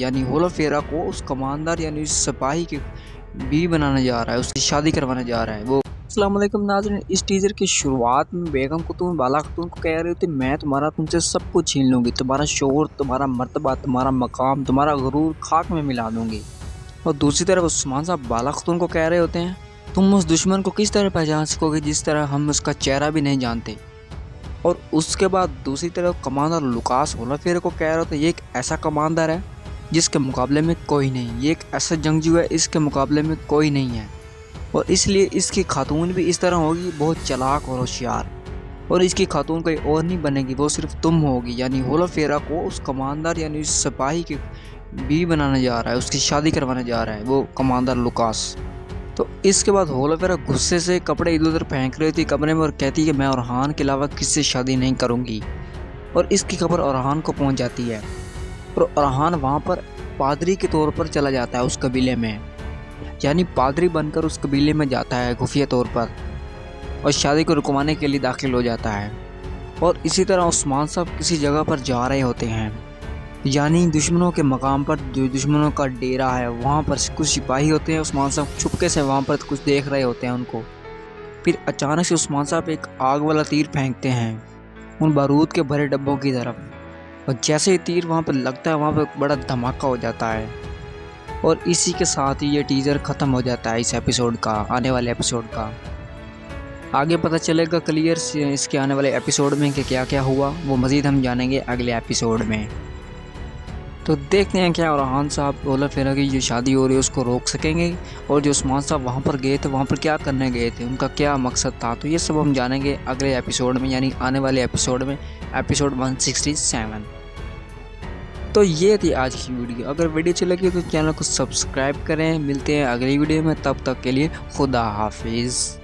यानी होलोफेरा को उस कमांडर यानी उस सिपाही के बीवी बनाने जा रहा है, उसकी शादी करवाने जा रहा है वो। अस्सलाम वालेकुम नाज़रीन, इस टीजर की शुरुआत में बेगम कुतुब बाला खातून को कह रही थी मैं तुम्हारा तुमसे सब कुछ छीन लूंगी, तुम्हारा शोहर, तुम्हारा मर्तबा, तुम्हारा मकाम, तुम्हारा गुरूर खाक में मिला दूंगी। और दूसरी तरफ उस्मान साहब बाला खातून को कह रहे होते हैं तुम उस दुश्मन को किस तरह पहचान सकोगे जिस तरह हम उसका चेहरा भी नहीं जानते। और उसके बाद दूसरी तरफ कमांडर लुकास होलोफेरा को कह रहे होते ये एक ऐसा कमांडर है जिसके मुकाबले में कोई नहीं, ये एक ऐसा जंगजू है इसके मुकाबले में कोई नहीं है, और इसलिए इसकी खातून भी इस तरह होगी बहुत चालाक और होशियार, और इसकी खातून कोई और नहीं बनेगी, वो सिर्फ तुम होगी। यानी होलोफेरा को उस कमांडर यानी उस सिपाही की बीवी बनाने जा रहा है, उसकी शादी करवाने जा रहा है वो कमांडर लुकास। तो इसके बाद होलोफेरा गुस्से से कपड़े इधर उधर फेंक रही थी कमरे में और कहती है कि मैं ओरहान के अलावा किसी से शादी नहीं करूँगी। और इसकी खबर ओरहान को पहुँच जाती है और ओरहान वहाँ पर पादरी के तौर पर चला जाता है उस कबीले में, यानी पादरी बनकर उस कबीले में जाता है खुफिया तौर पर और शादी को रुकवाने के लिए दाखिल हो जाता है। और इसी तरह उस्मान साहब किसी जगह पर जा रहे होते हैं, यानी दुश्मनों के मकाम पर जो दुश्मनों का डेरा है वहाँ पर कुछ सिपाही होते हैं। उस्मान साहब चुपके से वहाँ पर कुछ देख रहे होते हैं उनको। फिर अचानक से उस्मान साहब एक आग वाला तीर फेंकते हैं उन बारूद के भरे डब्बों की तरफ, और जैसे ही तीर वहाँ पर लगता है वहाँ पर बड़ा धमाका हो जाता है। और इसी के साथ ही ये टीज़र ख़त्म हो जाता है इस एपिसोड का, आने वाले एपिसोड का। आगे पता चलेगा क्लियर इसके आने वाले एपिसोड में कि क्या क्या हुआ, वो मज़ीद हम जानेंगे अगले एपिसोड में। तो देखते हैं क्या ओरहान साहब होलोफेरा की जो शादी हो रही है उसको रोक सकेंगे, और जो उस्मान साहब वहाँ पर गए थे वहाँ पर क्या करने गए थे, उनका क्या मकसद था। तो ये सब हम जानेंगे अगले एपिसोड में, यानी आने वाले एपिसोड में, एपिसोड 167। तो ये थी आज की वीडियो। अगर वीडियो अच्छी लगी तो चैनल को सब्सक्राइब करें। मिलते हैं अगली वीडियो में, तब तक के लिए खुदा हाफिज़।